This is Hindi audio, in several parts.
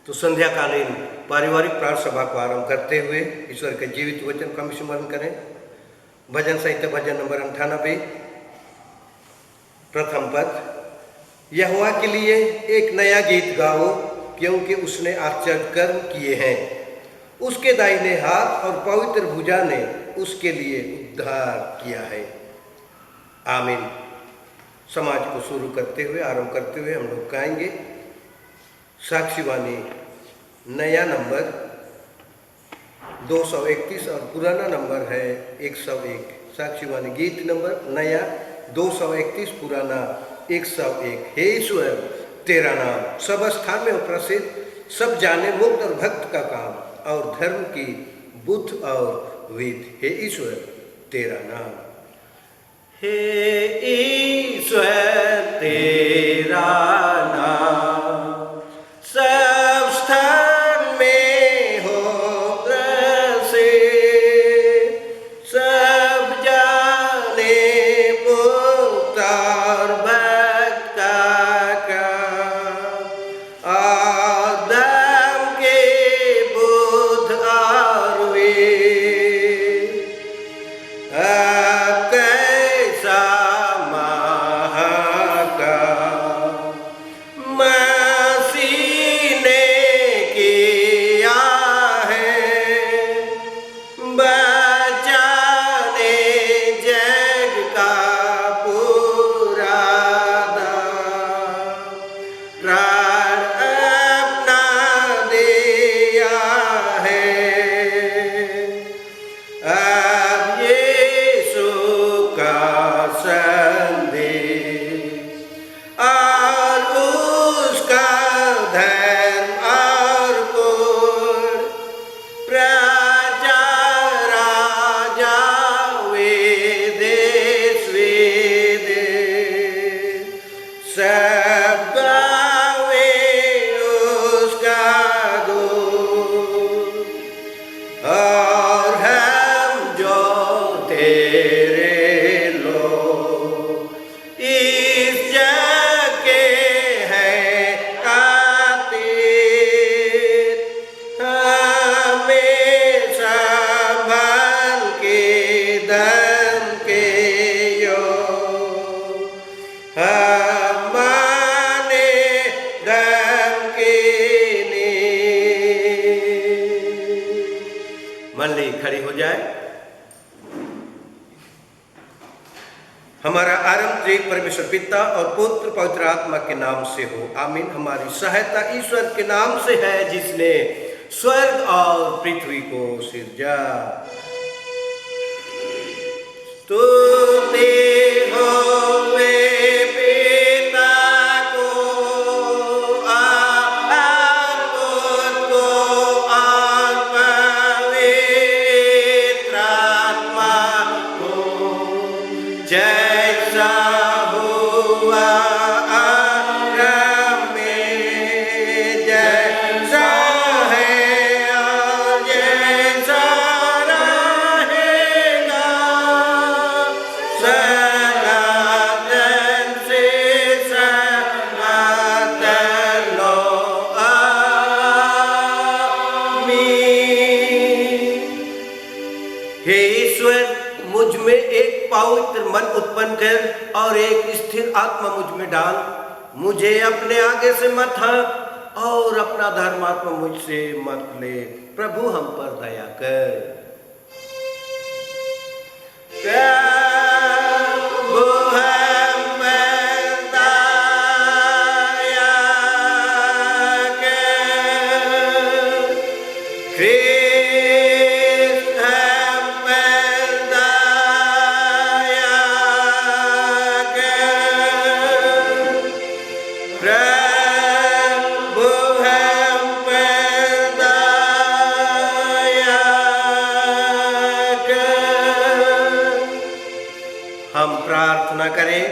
तो संध्याकालीन पारिवारिक प्रार्थना सभा को आरंभ करते हुए ईश्वर के जीवित वचन का स्मरण करें। भजन संहिता भजन नंबर 98 प्रथम पद। यहोवा के लिए एक नया गीत गाओ, क्योंकि उसने आश्चर्य कर्म किए हैं। उसके दाहिने हाथ और पवित्र भुजा ने उसके लिए उद्धार किया है। आमीन। समाज को शुरू करते हुए आरंभ करते हुए हम लोग गाएंगे साक्षीवाणी नया नंबर 231 और पुराना नंबर है 101। साक्षीवाणी गीत नंबर नया 231, पुराना 101। हे ईश्वर तेरा नाम सब स्थान में प्रसिद्ध, सब जाने मुक्त और भक्त का काम और धर्म की बुद्ध और विधि। हे ईश्वर तेरा नाम। हे ईश्वर तेरा नाम सब स्थान में हो प्रसिद्ध, सब जाने मुक्त और भक्त का काम और धर्म के बुद्ध और वीर। कैसा मंडली खड़ी हो जाए। हमारा आरंभ परमेश्वर पिता और पुत्र पवित्र आत्मा के नाम से हो। आमीन। हमारी सहायता ईश्वर के नाम से है, जिसने स्वर्ग और पृथ्वी को सिरजा। स्तुति होवे पवित्र मन उत्पन्न कर और एक स्थिर आत्मा मुझ में डाल। मुझे अपने आगे से मत हाँक और अपना धर्मात्मा मुझसे मत ले। प्रभु हम पर दया कर। प्रार्थना करें।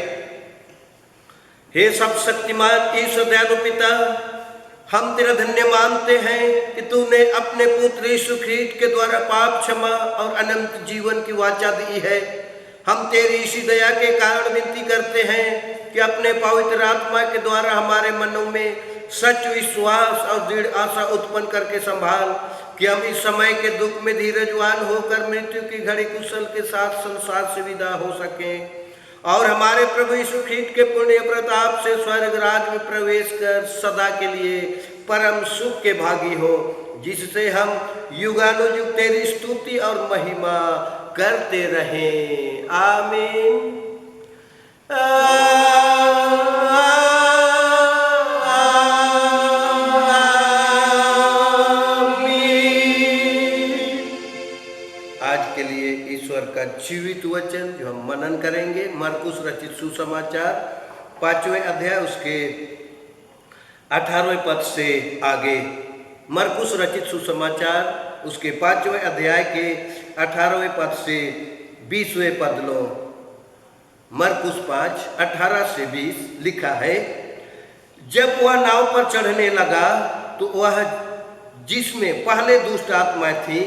हे सब शक्तिमान ईश्वर दयालु पिता, हम तेरा धन्य मानते हैं कि तूने अपने पुत्र यीशु ख्रीस्ट के द्वारा पाप क्षमा और अनंत जीवन की वाचा दी है। हम तेरी इसी दया के कारण विनती करते हैं कि अपने पवित्र आत्मा के द्वारा हमारे मनों में सच विश्वास और दृढ़ आशा उत्पन्न करके संभाल कि हम इस समय के दुख में धीरजवान होकर मृत्यु की घड़ी कुशल के साथ संसार से विदा हो सकें और हमारे प्रभु यीशु ख्रीस्त के पुण्य प्रताप से स्वर्ग राज में प्रवेश कर सदा के लिए परम सुख के भागी हो, जिससे हम युगानुयुग तेरी स्तुति और महिमा करते रहें। आमीन। आज के लिए ईश्वर का जीवित वचन जो हम मनन करेंगे, मरकुस रचित सुसमाचार 5वें अध्याय उसके 18वें पद से आगे। मरकुस रचित सुसमाचार उसके 5वें अध्याय के 18वें पद से 20वें पद लो। मरकुस 5:18 से 20 लिखा है, जब वह नाव पर चढ़ने लगा तो वह जिसमें पहले दुष्ट आत्मा थी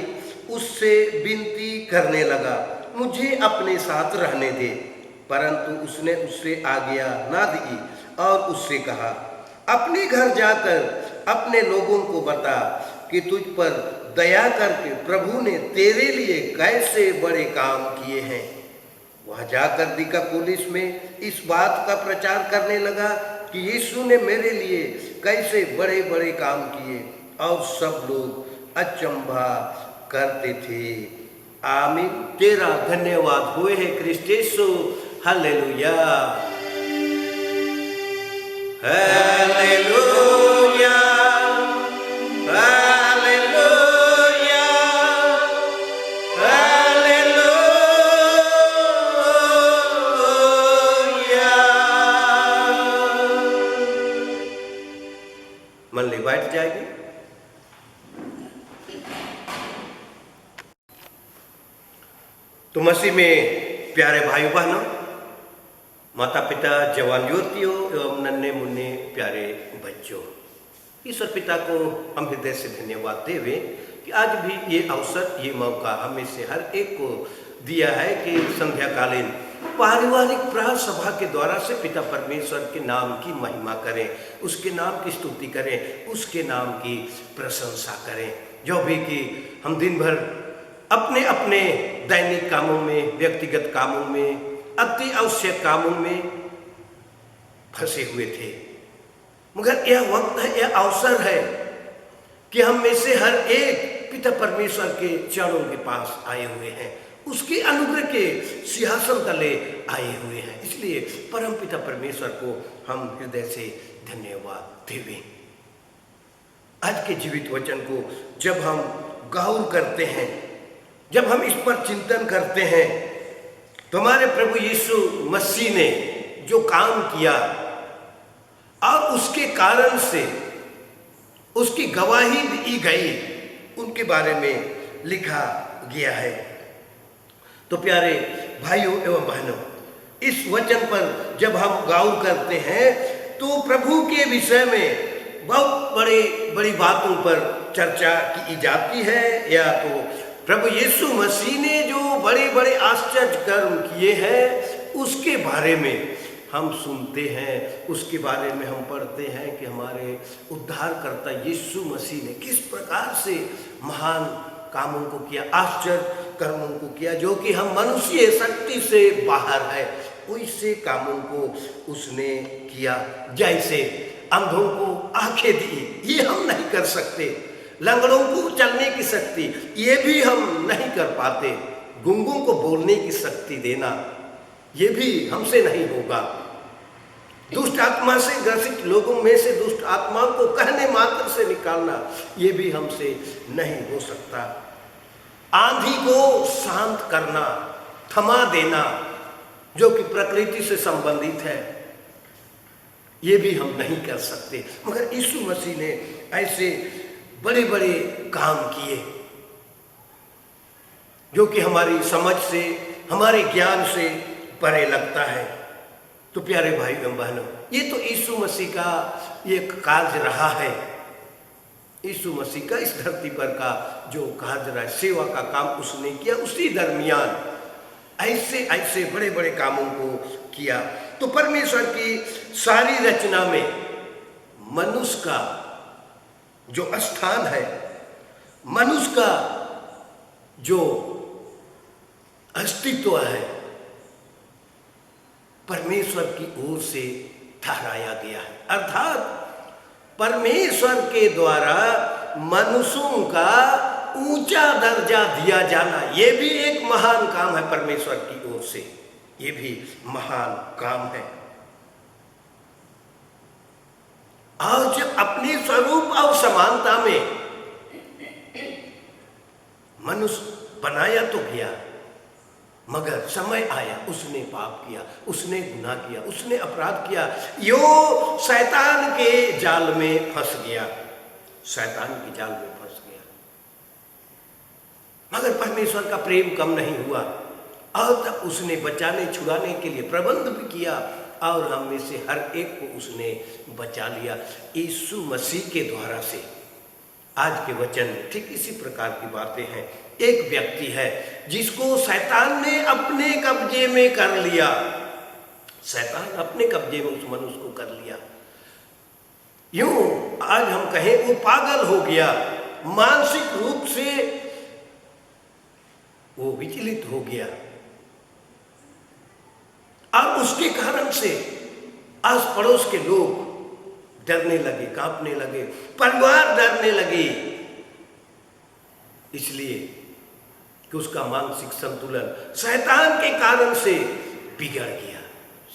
उससे विनती करने लगा, मुझे अपने साथ रहने दे। परंतु उसने उससे आज्ञा ना दी और उससे कहा, अपने घर जाकर अपने लोगों को बता कि तुझ पर दया करके प्रभु ने तेरे लिए कैसे बड़े काम किए हैं। वह जाकर दिकापुलिस में इस बात का प्रचार करने लगा कि यीशु ने मेरे लिए कैसे बड़े बड़े काम किए, और सब लोग अचंभा करते थे। आमीन। तेरा धन्यवाद हुए है क्रिस्ट यीशु। Hallelujah, hallelujah, hallelujah, hallelujah. मंडली बैठ जाएगी। तो मसीह में प्यारे भाई बहनों, माता पिता, जवान युवतियों एवं नन्हे मुन्ने प्यारे बच्चों, ईश्वर पिता को हम हृदय से धन्यवाद देवे कि आज भी ये अवसर, ये मौका हमें से हर एक को दिया है कि संध्याकालीन पारिवारिक प्रार्थना सभा के द्वारा से पिता परमेश्वर के नाम की महिमा करें, उसके नाम की स्तुति करें, उसके नाम की प्रशंसा करें। जो भी कि हम दिन भर अपने अपने दैनिक कामों में, व्यक्तिगत कामों में, अति आवश्यक कामों में फंसे हुए थे, मगर यह वक्त है, यह अवसर है कि हम में से हर एक पिता परमेश्वर के चरणों के पास आए हुए हैं, उसके अनुग्रह के सिंहासन तले आए हुए हैं। इसलिए परम पिता परमेश्वर को हम हृदय से धन्यवाद देवें। आज के जीवित वचन को जब हम गौर करते हैं, जब हम इस पर चिंतन करते हैं, तो हमारे प्रभु यीशु मसीह ने जो काम किया और उसके कारण से उसकी गवाही दी गई, उनके बारे में लिखा गया है। तो प्यारे भाइयों एवं बहनों, इस वचन पर जब हम गौर करते हैं तो प्रभु के विषय में बहुत बड़ी बातों पर चर्चा की जाती है, या तो प्रभु यीशु मसीह ने जो बड़े बड़े आश्चर्य कर्म किए हैं उसके बारे में हम सुनते हैं, उसके बारे में हम पढ़ते हैं कि हमारे उद्धारकर्ता यीशु मसीह ने किस प्रकार से महान कामों को किया, आश्चर्य कर्मों को किया, जो कि हम मनुष्य शक्ति से बाहर है, वैसे कामों को उसने किया। जैसे अंधों को आंखें दी, ये हम नहीं कर सकते। लंगड़ों को चलने की शक्ति, ये भी हम नहीं कर पाते। गूंगों को बोलने की शक्ति देना, ये भी हमसे नहीं होगा। दुष्ट आत्मा से ग्रसित लोगों में से दुष्ट आत्माओं को कहने मात्र से निकालना, ये भी हमसे नहीं हो सकता। आंधी को शांत करना, थमा देना, जो कि प्रकृति से संबंधित है, ये भी हम नहीं कर सकते। मगर यीशु मसीह ने ऐसे बड़े बड़े काम किए जो कि हमारी समझ से, हमारे ज्ञान से परे लगता है। तो प्यारे भाई एवं बहनों, ये तो यीशु मसीह का एक कार्य रहा है। यीशु मसीह का इस धरती पर का जो कार्य रहा, सेवा का काम उसने किया, उसी दरमियान ऐसे ऐसे बड़े बड़े कामों को किया। तो परमेश्वर की सारी रचना में मनुष्य का जो स्थान है, मनुष्य का जो अस्तित्व है, परमेश्वर की ओर से ठहराया गया है। अर्थात परमेश्वर के द्वारा मनुष्यों का ऊंचा दर्जा दिया जाना, ये भी एक महान काम है परमेश्वर की ओर से, ये भी महान काम है। और जब अपने स्वरूप और समानता में मनुष्य बनाया तो गया, मगर समय आया, उसने पाप किया, उसने गुनाह किया, उसने अपराध किया, यो शैतान के जाल में फंस गया, शैतान के जाल में फंस गया। मगर परमेश्वर का प्रेम कम नहीं हुआ और तब उसने बचाने छुड़ाने के लिए प्रबंध भी किया और हम में से हर एक को उसने बचा लिया यीशु मसीह के द्वारा से। आज के वचन में ठीक इसी प्रकार की बातें हैं। एक व्यक्ति है जिसको शैतान ने अपने कब्जे में कर लिया, शैतान अपने कब्जे में उस मनुष्य को कर लिया। यूं आज हम कहें वो पागल हो गया, मानसिक रूप से वो विचलित हो गया और उसके कारण से आस पड़ोस के लोग डरने लगे, कांपने लगे, परिवार डरने लगे, इसलिए कि उसका मानसिक संतुलन शैतान के कारण से बिगड़ गया,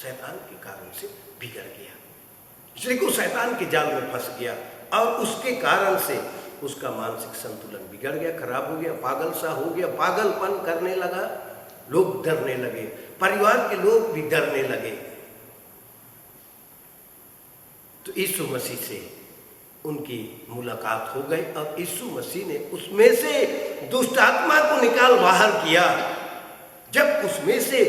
शैतान के कारण से बिगड़ गया, इसलिए कि वो शैतान के जाल में फंस गया और उसके कारण से उसका मानसिक संतुलन बिगड़ गया, खराब हो गया, पागल सा हो गया, पागलपन करने लगा, लोग डरने लगे, परिवार के लोग भी डरने लगे। तो यीशु मसीह से उनकी मुलाकात हो गई और यीशु मसीह ने उसमें से दुष्ट आत्मा को निकाल बाहर किया। जब उसमें से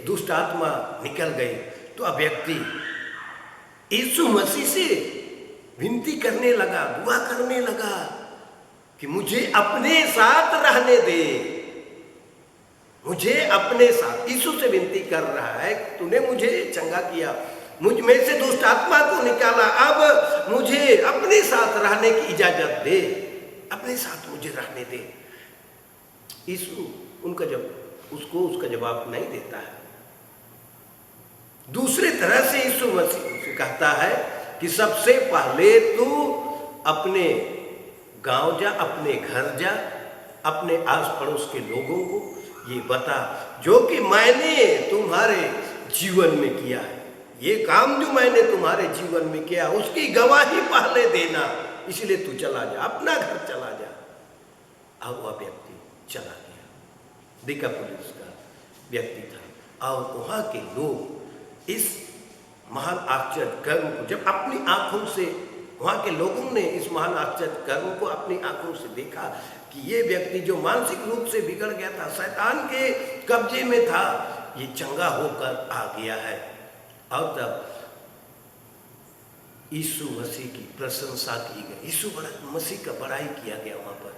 दुष्ट आत्मा निकल गई तो अब व्यक्ति यीशु मसीह से विनती करने लगा, दुआ करने लगा कि मुझे अपने साथ रहने दे, मुझे अपने साथ। यीशु से विनती कर रहा है, तूने मुझे चंगा किया, मुझ में से दुष्ट आत्मा को निकाला, अब मुझे अपने साथ रहने की इजाजत दे, अपने साथ मुझे रहने दे। यीशु उसका जवाब नहीं देता है। दूसरे तरह से यीशु मसीह कहता है कि सबसे पहले तू अपने गांव जा, अपने घर जा, अपने आस पड़ोस के लोगों को ये बता जो कि मैंने तुम्हारे जीवन में किया है, ये काम जो मैंने तुम्हारे जीवन में किया उसकी गवाही पहले देना, इसलिए तू चला जा, अपना घर चला जा। अब वह व्यक्ति चला गया, दिकापुलिस का व्यक्ति था और वहाँ के लोग इस महान आश्चर्य कर्म को जब अपनी आंखों से, वहाँ के लोगों ने इस महान आश्चर्य कर्म को अपनी आंखों से देखा कि ये व्यक्ति जो मानसिक रूप से बिगड़ गया था, शैतान के कब्जे में था, ये चंगा होकर आ गया है। और तब यीशु मसीह की प्रशंसा की गई, यीशु मसीह का बड़ाई किया गया वहां पर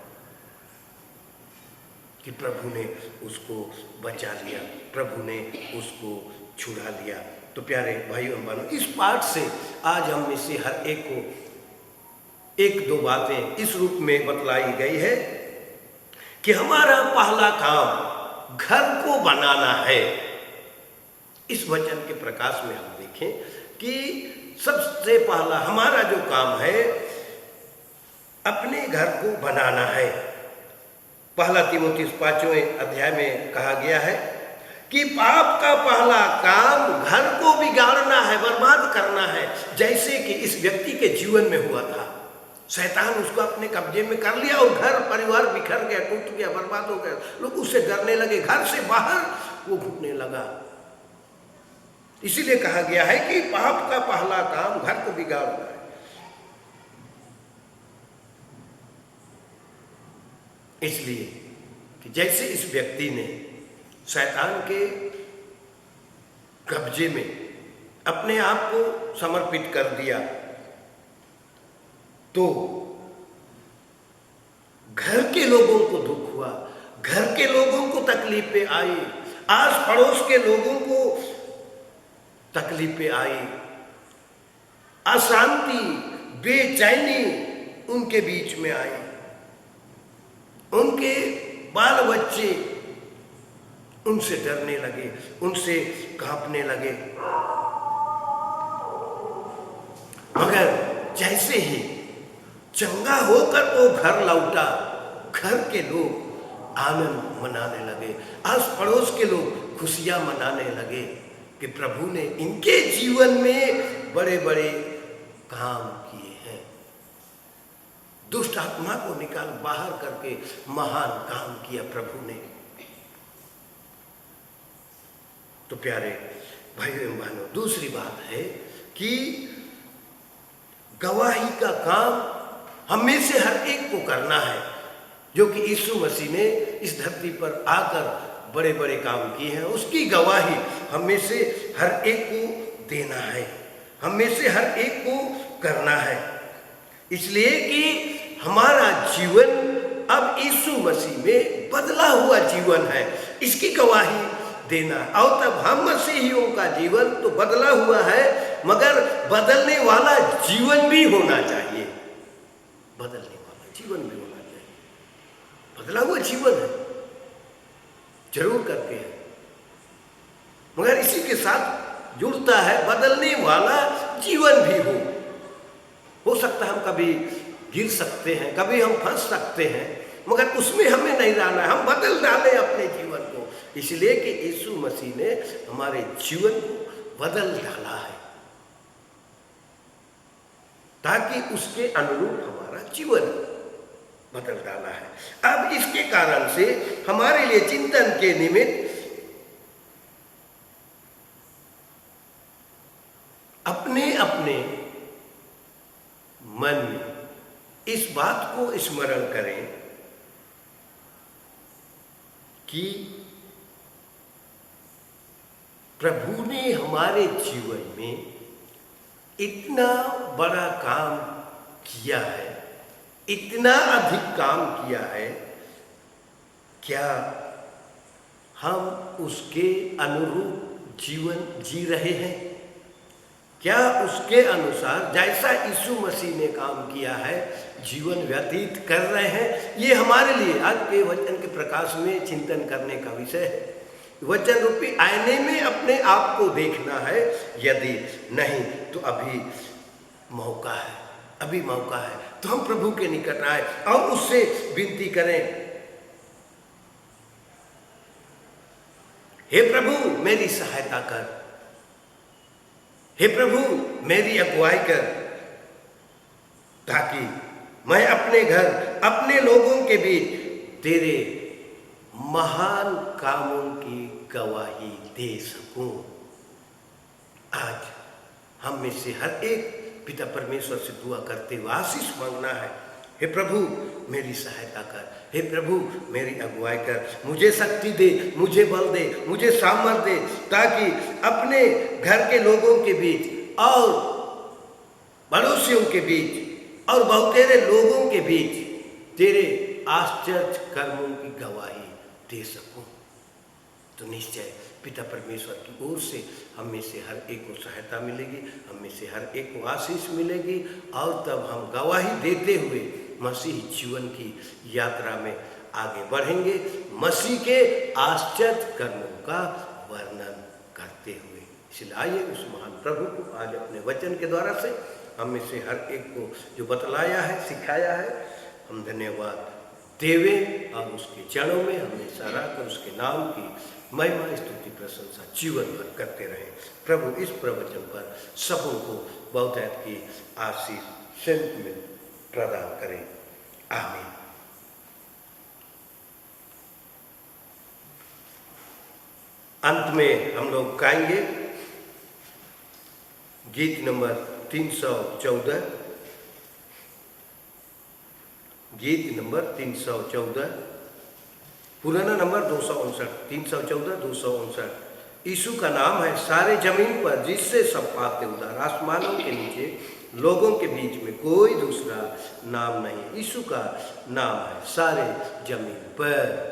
कि प्रभु ने उसको बचा लिया, प्रभु ने उसको छुड़ा लिया। तो प्यारे भाइयों और बहनों, इस पाठ से आज हम में से हर एक को एक दो बातें इस रूप में बतलाई गई है कि हमारा पहला काम घर को बनाना है। इस वचन के प्रकाश में हम देखें कि सबसे पहला हमारा जो काम है अपने घर को बनाना है। पहला तीमुथियुस 5वें अध्याय में कहा गया है कि पाप का पहला काम घर को बिगाड़ना है, बर्बाद करना है, जैसे कि इस व्यक्ति के जीवन में हुआ था। शैतान उसको अपने कब्जे में कर लिया और घर परिवार बिखर गया, टूट गया, बर्बाद हो गया, लोग उससे डरने लगे, घर से बाहर वो घुटने लगा। इसीलिए कहा गया है कि पाप का पहला काम घर को बिगाड़ना है। इसलिए कि जैसे इस व्यक्ति ने शैतान के कब्जे में अपने आप को समर्पित कर दिया, तो घर के लोगों को दुख हुआ, घर के लोगों को तकलीफें आई, आस पड़ोस के लोगों को तकलीफें आई, अशांति, बेचैनी उनके बीच में आई। उनके बाल बच्चे उनसे डरने लगे, उनसे कांपने लगे। मगर जैसे ही चंगा होकर वो घर लौटा, घर के लोग आनंद मनाने लगे, आस पड़ोस के लोग खुशियां मनाने लगे कि प्रभु ने इनके जीवन में बड़े बड़े काम किए हैं। दुष्ट आत्मा को निकाल बाहर करके महान काम किया प्रभु ने। तो प्यारे भाइयों एवं बहनों, दूसरी बात है कि गवाही का काम हमें से हर एक को करना है, जो कि यीशु मसीह ने इस धरती पर आकर बड़े बड़े काम किए हैं। उसकी गवाही हमें से हर एक को देना है, हमें से हर एक को करना है, इसलिए कि हमारा जीवन अब यीशु मसीह में बदला हुआ जीवन है, इसकी गवाही देना। और तब हम मसीहियों का जीवन तो बदला हुआ है, मगर बदलने वाला जीवन भी होना चाहिए। बदलने वाला जीवन भी होना चाहिए। बदला हुआ जीवन है, जरूर करते हैं, मगर इसी के साथ जुड़ता है बदलने वाला जीवन भी हो सकता है हम कभी गिर सकते हैं, कभी हम फंस सकते हैं, मगर उसमें हमें नहीं रहना है। हम बदल डालें अपने जीवन को, इसलिए कि यीशु मसीह ने हमारे जीवन को बदल डाला है, ताकि उसके अनुरूप हमारा जीवन बदल डाला है। अब इसके कारण से हमारे लिए चिंतन के निमित्त अपने अपने मन में इस बात को स्मरण करें कि प्रभु ने हमारे जीवन में इतना बड़ा काम किया है, इतना अधिक काम किया है, क्या हम उसके अनुरूप जीवन जी रहे हैं? क्या उसके अनुसार जैसा यीशु मसीह ने काम किया है जीवन व्यतीत कर रहे हैं? ये हमारे लिए आज के वचन के प्रकाश में चिंतन करने का विषय है। वचन रूपी आईने में अपने आप को देखना है, यदि नहीं तो अभी मौका है, अभी मौका है। तो हम प्रभु के निकट आए और उससे विनती करें, हे प्रभु मेरी सहायता कर, हे प्रभु मेरी अगुवाई कर, ताकि मैं अपने घर, अपने लोगों के बीच तेरे महान कामों की गवाही दे सकूं। आज हम में से हर एक पिता परमेश्वर से दुआ करते हुए आशीष मांगना है, हे प्रभु मेरी सहायता कर, हे प्रभु मेरी अगुवाई कर, मुझे शक्ति दे, मुझे बल दे, मुझे सामर्थ दे, ताकि अपने घर के लोगों के बीच और पड़ोसियों के बीच और बहुतेरे लोगों के बीच तेरे आश्चर्य कर्मों की गवाही दे सकूं। तो निश्चय पिता परमेश्वर की ओर से हम में से हर एक को सहायता मिलेगी, हम में से हर एक को आशीष मिलेगी, और तब हम गवाही देते हुए मसीह जीवन की यात्रा में आगे बढ़ेंगे, मसीह के आश्चर्य कर्मों का वर्णन करते हुए। इसलिए आइए उस महान प्रभु को आज अपने वचन के द्वारा से हम में से हर एक को जो बतलाया है, सिखाया है, हम धन्यवाद देवे और उसके चरणों में हमेशा रहकर उसके नाम की महिमा स्तुति प्रशंसा जीवन भर करते रहे। प्रभु इस प्रवचन पर सबों को बहुतायत की आशीष संत में प्रदान करें। आमीन। अंत में हम लोग गाएंगे गीत नंबर 314, गीत नंबर 314, पुराना नंबर 259, 314 259। यीशु का नाम है सारे जमीन पर जिससे सब पाते उधार, आसमानों के नीचे लोगों के बीच में कोई दूसरा नाम नहीं। यीशु का नाम है सारे जमीन पर।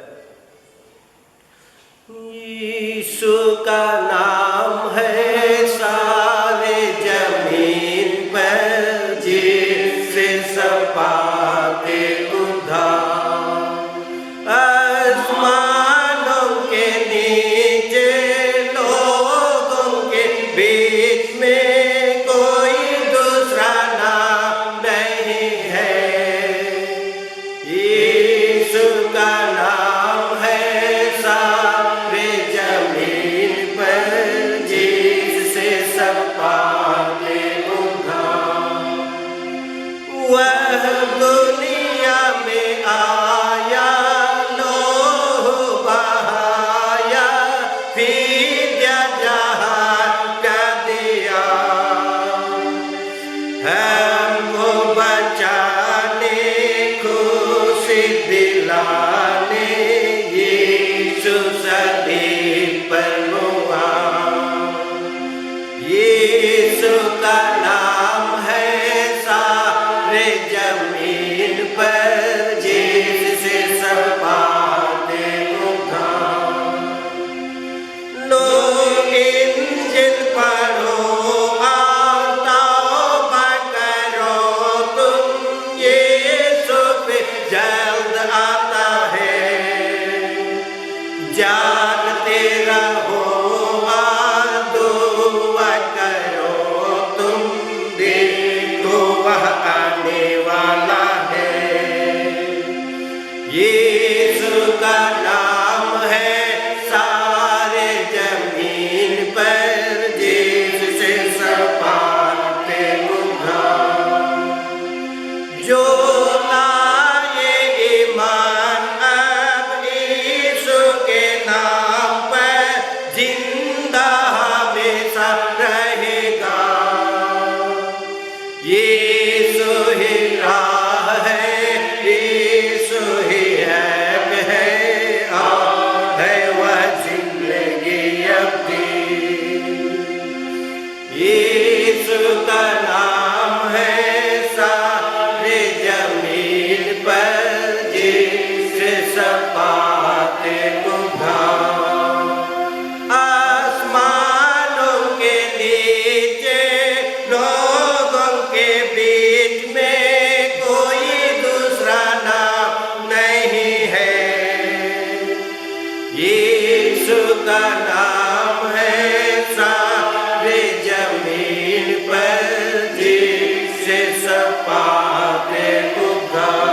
यीशु का नाम है सारे जमीन पर पाते उद्धार।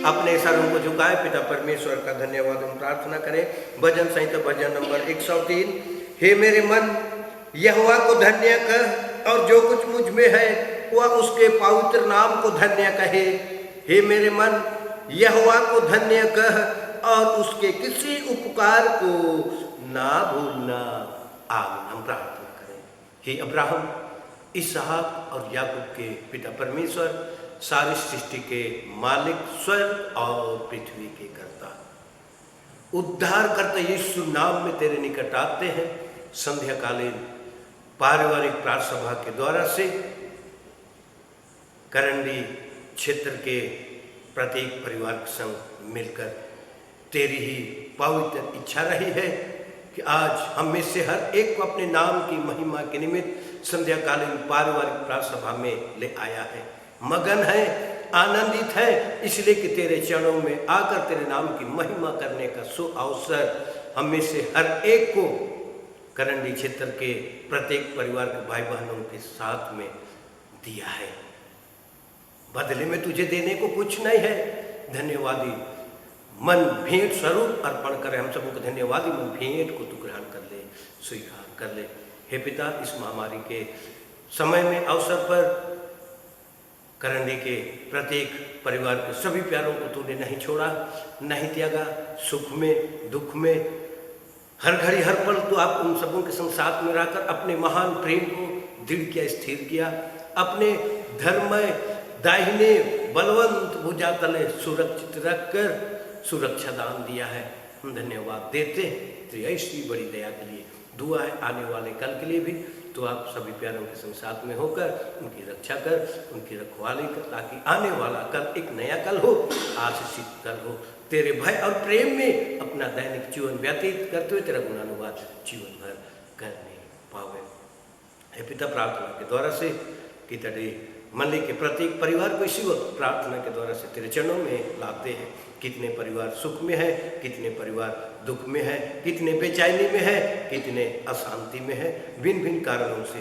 अपने सरों को झुकाए, पिता परमेश्वर का धन्यवाद हम प्रार्थना करें। भजन संहिता भजन नंबर 103। हे मेरे मन यहोवा को धन्य कह, और जो कुछ मुझ में है वह उसके पवित्र नाम को धन्य कहे। हे मेरे मन यहोवा को धन्य कह, और उसके किसी उपकार को ना भूलना। आमीन। हम प्रार्थना करें। हे अब्राहम, इसहाक और याकूब के पिता परमेश्वर, सारी सृष्टि के मालिक, स्वर्ग और पृथ्वी के कर्ता, उद्धार करता यीशु नाम में तेरे निकट आते हैं। संध्याकालीन पारिवारिक प्रार्थना सभा के द्वारा से करंडी क्षेत्र के प्रत्येक परिवार के संग मिलकर तेरी ही पवित्र इच्छा रही है कि आज हम में से हर एक को अपने नाम की महिमा के निमित्त संध्याकालीन पारिवारिक प्रार्थना सभा में ले आया है। मगन है, आनंदित है, इसलिए कि तेरे चरणों में आकर तेरे नाम की महिमा करने का सु अवसर हम में से हर एक को करंडी क्षेत्र के प्रत्येक परिवार के भाई बहनों के साथ में दिया है। बदले में तुझे देने को कुछ नहीं है। धन्यवादी मन भेंट स्वरूप अर्पण करे। हम सबको धन्यवादी मन भेंट को तू ग्रहण कर ले, स्वीकार कर ले। हे पिता, इस महामारी के समय में अवसर पर करंडी के प्रत्येक परिवार के सभी प्यारों को तूने नहीं छोड़ा, नहीं त्यागा। सुख में, दुख में, हर घड़ी हर पल तो आप उन सबों के संग साथ में रहकर अपने महान प्रेम को दृढ़ किया, स्थिर किया। अपने धर्ममय दाहिने बलवंत भुजा तले सुरक्षित रखकर सुरक्षा दान दिया है। हम धन्यवाद देते हैं तेरी ऐसी बड़ी दया के लिए। दुआ है आने वाले कल के लिए भी तो आप सभी प्यारों के संग साथ में होकर उनकी रक्षा कर, उनकी रखवाली कर, ताकि आने वाला कल एक नया कल हो, आशीषित कल हो। तेरे भय और प्रेम में अपना दैनिक जीवन व्यतीत करते हुए तेरा गुणानुवाद जीवन भर करने पावे। हे पिता, प्रार्थना के द्वारा से कि तेरे मंडली के प्रत्येक परिवार को इसी वक्त प्रार्थना के द्वारा से तेरे चरणों में लाते हैं। कितने परिवार सुख में है, कितने परिवार दुख में है, कितने बेचैनी में है, कितने अशांति में है, भिन्न भिन्न कारणों से।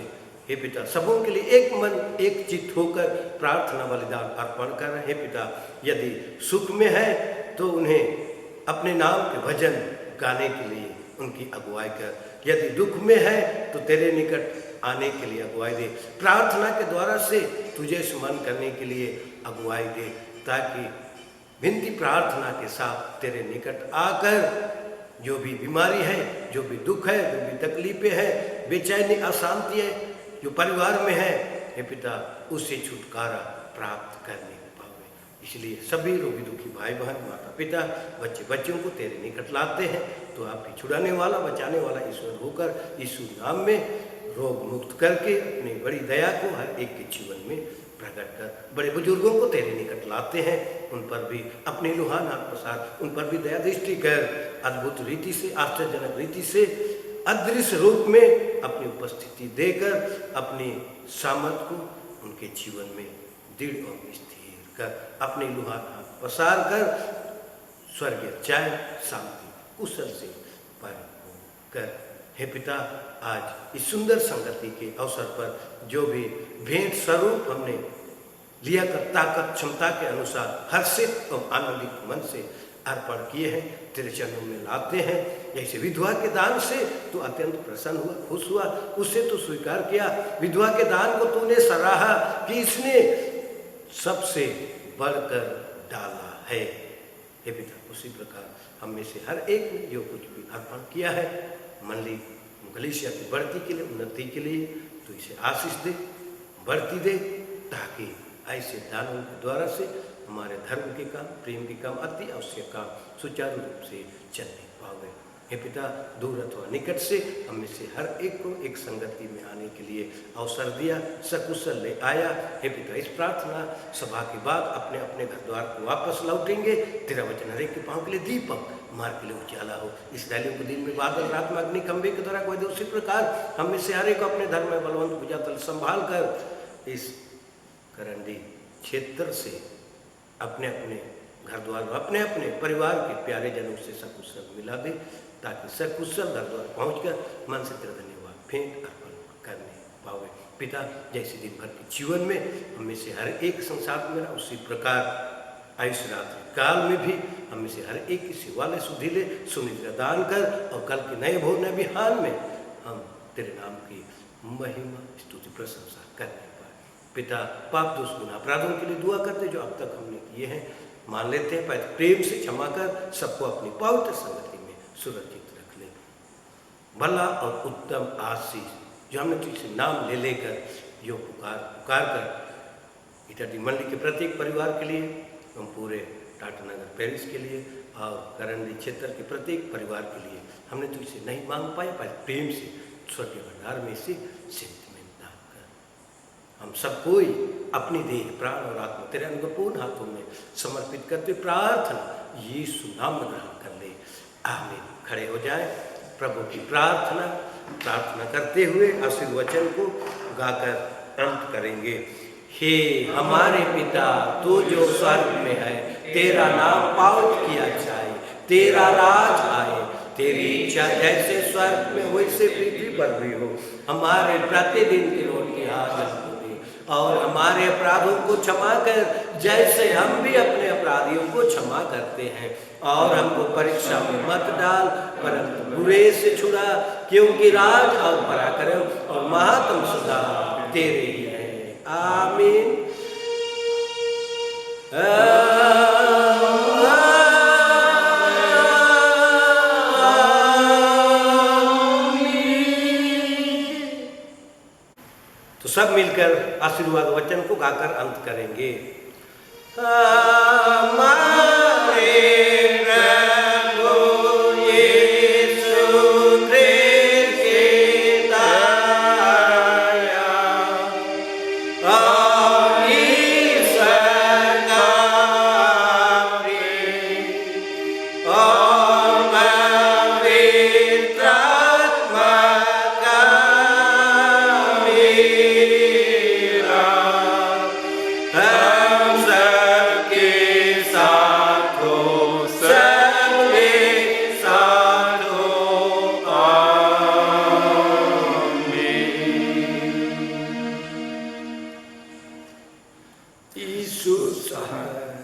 हे पिता, सबों के लिए एक मन एक चित्त होकर प्रार्थना बलिदान अर्पण कर रहे। हे पिता, यदि सुख में है तो उन्हें अपने नाम के भजन गाने के लिए उनकी अगुवाई कर। यदि दुख में है तो तेरे निकट आने के लिए अगुवाई दे। प्रार्थना के द्वारा से तुझे स्मरण करने के लिए अगुवाई दे, ताकि विनती प्रार्थना के साथ तेरे निकट आकर जो भी बीमारी है, जो भी दुख है, जो भी तकलीफें हैं, बेचैनी अशांति है जो परिवार में है, हे पिता, उससे छुटकारा प्राप्त करने पावे। इसलिए सभी रोगी दुखी भाई बहन, माता पिता, बच्चे बच्चियों को तेरे निकट लाते हैं। तो आप ही छुड़ाने वाला, बचाने वाला ईश्वर होकर यीशु नाम में रोग मुक्त करके अपनी बड़ी दया को हर एक के जीवन में प्रकट कर। बड़े बुजुर्गों को तेरे निकट लाते हैं, उन पर भी अपने लुहान हाथ पसार, उन पर भी दया दृष्टि कर। अद्भुत रीति से, आश्चर्यजनक रीति से, अदृश्य रूप में अपनी उपस्थिति देकर अपनी सामर्थ को उनके जीवन में दृढ़ और स्थिर कर। अपने लुहान हाथ पसार कर स्वर्गीय चैन, शांति, कुशल से परिपूर्ण कर। हे पिता, आज इस सुंदर संगति के अवसर पर जो भी भेंट स्वरूप हमने लिया कर ताकत क्षमता के अनुसार हर्षित और आनंदित मन से अर्पण किए हैं, तेरे चरणों में लाते हैं। जैसे विधवा के दान से तू अत्यंत प्रसन्न हुआ, खुश हुआ, उससे तू स्वीकार किया। विधवा के दान को तूने सराहा कि इसने सबसे बढ़कर डाला है। हे पिता, उसी प्रकार हम में से हर एक ने जो कुछ भी अर्पण किया है मंडली कलीसिया की बढ़ती के लिए, उन्नति के लिए, तो इसे आशीष दे, बढ़ती दे, ताकि ऐसे दानों के द्वारा से हमारे धर्म के काम, प्रेम के काम, अति आवश्यक काम सुचारू रूप से चलने पावे। हे पिता, दूर अथवा निकट से हम में से हर एक को एक संगति में आने के लिए अवसर दिया, सकुशल ले आया। हे पिता, इस प्रार्थना सभा के बाद अपने अपने घर द्वार को वापस लौटेंगे। तेरा वचन हर एक के पाँव के लिए दीपक, मार्ग के लिए उजाला हो। इसराइलियों के दिन में बादल, रात में अग्नि, खंभे के द्वारा कोई उसी प्रकार हम में से हर एक को अपने धर्म में बलवंत भुजा तल संभाल कर इस करंडी क्षेत्र से अपने अपने घर द्वार, अपने अपने परिवार के प्यारे जनों से सकुशल मिला दे, ताकि सकुशल घर द्वार पहुँच कर मन से तेरा धन्यवाद भेंट अर्पण करने पावे। पिता जैसे दिन भर के जीवन में हमें से हर एक संसार में रहा, उसी प्रकार आयुष रात्रि काल में भी हमें से हर एक की सेवाले सुधीले सुनिद्रा दान कर, और कल के नए भोर नए बिहान में हम तेरे नाम की महिमा स्तुति प्रशंसा करने पाए। पिता पाप दोष गुनाह अपराधों के लिए दुआ करते जो अब तक हमने किए हैं, मान लेते हैं, पर प्रेम से क्षमा कर सबको अपनी पवित्र संगति में सुरक्षित रख ले। भला और उत्तम आशीष जो हमने तुझसे नाम ले लेकर यो पुकार कर इटाटी मंडली के प्रत्येक परिवार के लिए, हम पूरे टाटा नगर पेरिस के लिए और करंडी क्षेत्र के प्रत्येक परिवार के लिए हमने तुझसे नहीं मांग पाए, पर प्रेम से स्वर्गीय भंडार में से सिद्ध में दान कर। हम सब कोई अपनी देह प्राण और आत्मा तेरे अनुग्रहपूर्ण हाथों में समर्पित करते प्रार्थना यीशु नाम में ग्रहण कर ले, आमीन। खड़े हो जाए, प्रभु की प्रार्थना करते हुए आशीर्वचन को गाकर अंत करेंगे। हे हमारे पिता तू जो स्वर्ग में है, तेरा नाम पावन किया जाए, तेरा राज आए, तेरी इच्छा जैसे स्वर्ग में वैसे पृथ्वी पर भी हो। हमारे प्रतिदिन की रोटी आज हमको दे, और हमारे अपराधों को क्षमा कर जैसे हम भी अपने अपराधियों को क्षमा करते हैं, और हमको परीक्षा में मत डाल परंतु बुरे से छुड़ा, क्योंकि राज और पराक्रम और महात्म सदा तेरे ही है। आमीन। तो सब मिलकर आशीर्वाद वचन को गाकर अंत करेंगे। हमारे यीशु सहाय